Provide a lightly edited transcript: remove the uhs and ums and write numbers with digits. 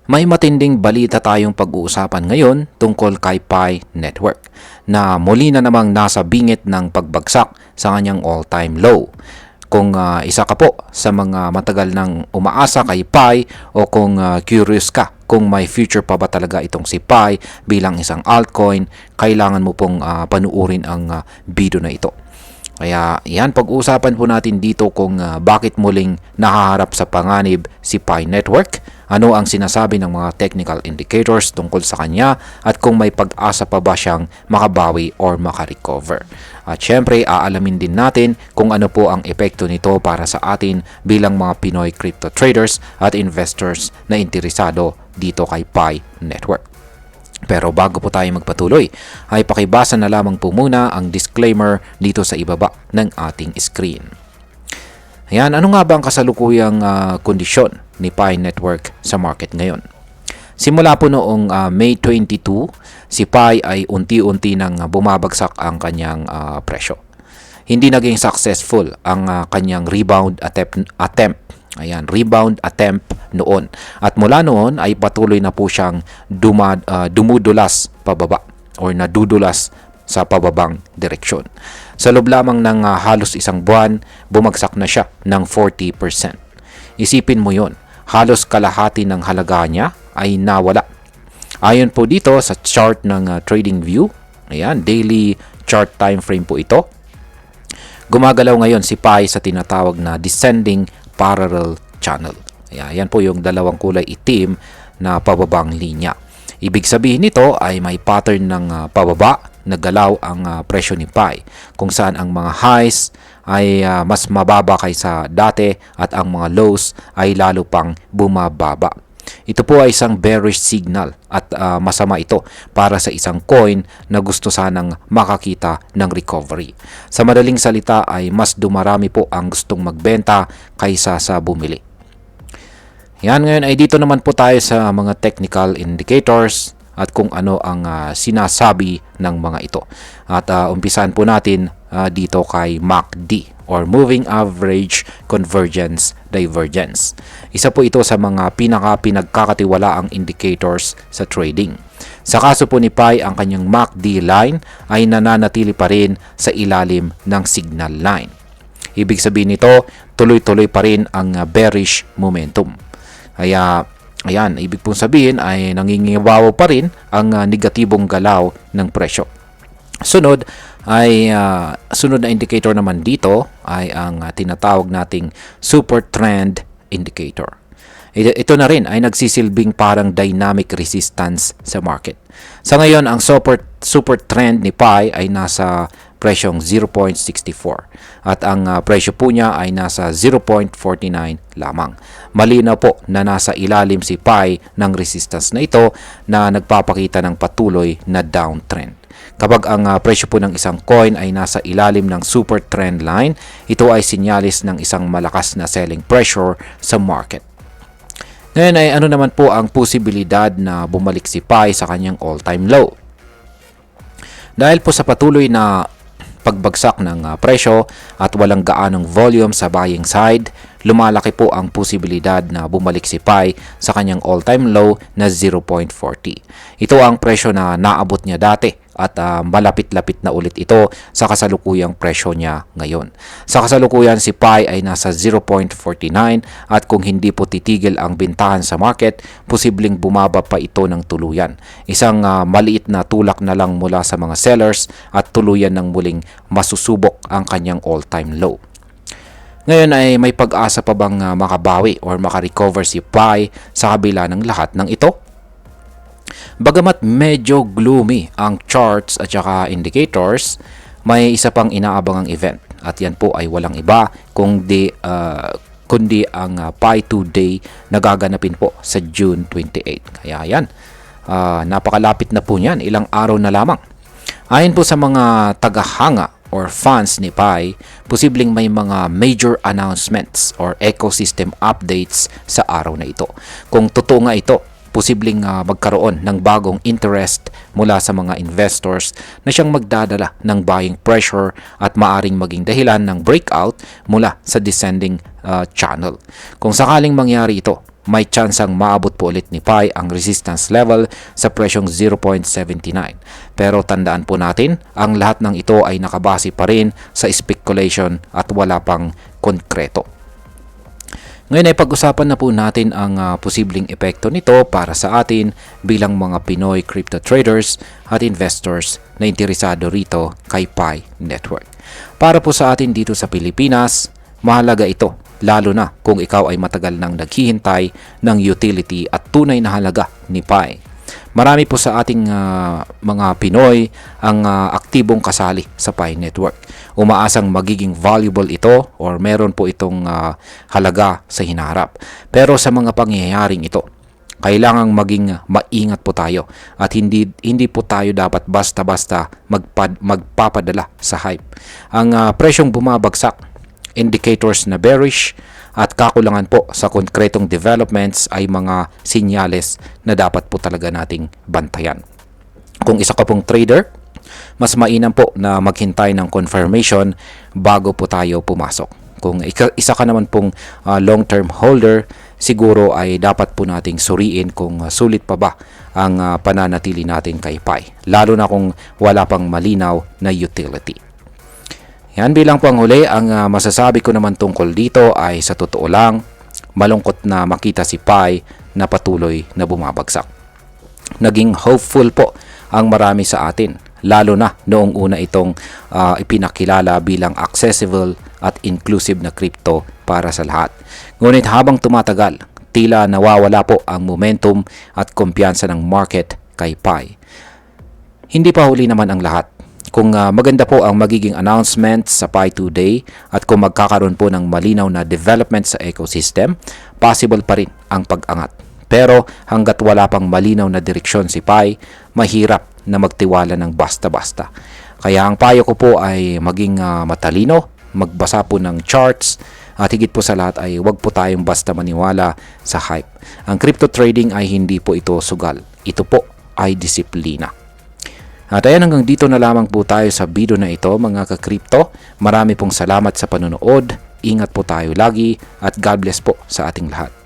May matinding balita tayong pag-uusapan ngayon tungkol kay Pi Network na muli na namang nasa bingit ng pagbagsak sa kanyang all-time low. Kung isa ka po sa mga matagal nang umaasa kay Pi o kung curious ka kung may future pa ba talaga itong si Pi bilang isang altcoin, kailangan mo pong panuorin ang video na ito. Kaya yan, pag-uusapan po natin dito kung bakit muling nakaharap sa panganib si Pi Network, ano ang sinasabi ng mga technical indicators tungkol sa kanya at kung may pag-asa pa ba siyang makabawi or makarecover. At syempre, aalamin din natin kung ano po ang epekto nito para sa atin bilang mga Pinoy crypto traders at investors na interesado dito kay Pi Network. Pero bago po tayo magpatuloy, ay pakibasa na lamang po muna ang disclaimer dito sa ibaba ng ating screen. Ayan, ano nga ba ang kasalukuyang kondisyon ni Pi Network sa market ngayon? Simula po noong May 22, si Pi ay unti-unti nang bumabagsak ang kanyang presyo. Hindi naging successful ang kanyang rebound attempt. Ayan, rebound attempt noon. At mula noon ay patuloy na po siyang dumudulas pababa or nadudulas sa pababang direksyon. Sa loob lamang ng halos isang buwan, bumagsak na siya ng 40%. Isipin mo yon, halos kalahati ng halaga niya ay nawala. Ayon po dito sa chart ng TradingView, ayan, daily chart time frame po ito. Gumagalaw ngayon si Pi sa tinatawag na descending parallel channel. Ayan po yung dalawang kulay itim na pababang linya. Ibig sabihin nito ay may pattern ng pababa na galaw ang presyo ni Pi, kung saan ang mga highs ay mas mababa kaysa dati at ang mga lows ay lalo pang bumababa. Ito po ay isang bearish signal at masama ito para sa isang coin na gusto sanang makakita ng recovery. Sa madaling salita ay mas dumarami po ang gustong magbenta kaysa sa bumili. Yan, ngayon ay dito naman po tayo sa mga technical indicators at kung ano ang sinasabi ng mga ito. At umpisahan po natin dito kay MACD or Moving Average Convergence Divergence. Isa po ito sa mga pinagkakatiwalaang indicators sa trading. Sa kaso po ni Pi, ang kanyang MACD line ay nananatili pa rin sa ilalim ng signal line. Ibig sabihin nito, tuloy-tuloy pa rin ang bearish momentum. Kaya ayan, ibig pong sabihin ay nangingibabaw pa rin ang negatibong galaw ng presyo. Sunod na indicator naman dito ay ang tinatawag nating super trend indicator. Ito na rin ay nagsisilbing parang dynamic resistance sa market. Sa ngayon, ang super trend ni Pi ay nasa presyong 0.64 at ang presyo po niya ay nasa 0.49 lamang. Malinaw po na nasa ilalim si Pi ng resistance na ito na nagpapakita ng patuloy na downtrend. Kapag ang presyo po ng isang coin ay nasa ilalim ng super trend line, ito ay sinyalis ng isang malakas na selling pressure sa market. Ngayon ay ano naman po ang posibilidad na bumalik si Pi sa kanyang all-time low? Dahil po sa patuloy na pagbagsak ng presyo at walang gaanong volume sa buying side, lumalaki po ang posibilidad na bumalik si Pi sa kanyang all-time low na 0.40. Ito ang presyo na naabot niya dati at malapit-lapit na ulit ito sa kasalukuyang presyo niya ngayon. Sa kasalukuyan, si Pi ay nasa 0.49 at kung hindi po titigil ang bintahan sa market, posibleng bumaba pa ito ng tuluyan. Isang maliit na tulak na lang mula sa mga sellers at tuluyan ng muling masusubok ang kanyang all-time low. Ngayon ay may pag-asa pa bang makabawi or makarecover si Pi sa kabila ng lahat ng ito? Bagamat medyo gloomy ang charts at saka indicators, may isa pang inaabangang event at yan po ay walang iba kundi ang Pi 2 Day na gaganapin po sa June 28. Kaya yan, napakalapit na po niyan, ilang araw na lamang. Ayon po sa mga tagahanga or fans ni Pi, posibleng may mga major announcements or ecosystem updates sa araw na ito. Kung totoo nga ito, posibleng magkaroon ng bagong interest mula sa mga investors na siyang magdadala ng buying pressure at maaring maging dahilan ng breakout mula sa descending channel. Kung sakaling mangyari ito, may tsansang maabot po ulit ni Pi ang resistance level sa presyong 0.79. Pero tandaan po natin, ang lahat ng ito ay nakabase pa rin sa speculation at wala pang konkreto. Ngayon ay pag-usapan na po natin ang posibleng epekto nito para sa atin bilang mga Pinoy crypto traders at investors na interesado rito kay Pi Network. Para po sa atin dito sa Pilipinas, mahalaga ito, lalo na kung ikaw ay matagal nang naghihintay ng utility at tunay na halaga ni Pi. Marami po sa ating mga Pinoy ang aktibong kasali sa Pi Network. Umaasang magiging valuable ito or meron po itong halaga sa hinaharap. Pero sa mga pangyayaring ito, kailangang maging maingat po tayo at hindi po tayo dapat basta-basta magpapadala sa hype. Ang presyong bumabagsak, indicators na bearish at kakulangan po sa konkretong developments ay mga sinyales na dapat po talaga nating bantayan. Kung isa ka pong trader, mas mainam po na maghintay ng confirmation bago po tayo pumasok. Kung isa ka naman pong long-term holder, siguro ay dapat po nating suriin kung sulit pa ba ang pananatili natin kay Pi, lalo na kung wala pang malinaw na utility. Yan, bilang panghuli, ang masasabi ko naman tungkol dito ay sa totoo lang, malungkot na makita si Pi na patuloy na bumabagsak. Naging hopeful po ang marami sa atin, lalo na noong una itong ipinakilala bilang accessible at inclusive na crypto para sa lahat. Ngunit habang tumatagal, tila nawawala po ang momentum at kumpiyansa ng market kay Pi. Hindi pa huli naman ang lahat. Kung maganda po ang magiging announcement sa Pi Today at kung magkakaroon po ng malinaw na development sa ecosystem, possible pa rin ang pag-angat. Pero hanggat wala pang malinaw na direksyon si Pi, mahirap na magtiwala ng basta-basta. Kaya ang payo ko po ay maging matalino, magbasa po ng charts, at higit po sa lahat ay huwag po tayong basta maniwala sa hype. Ang crypto trading ay hindi po ito sugal. Ito po ay disiplina. At ayan, hanggang dito na lamang po tayo sa video na ito mga ka-crypto. Marami pong salamat sa panonood. Ingat po tayo lagi at God bless po sa ating lahat.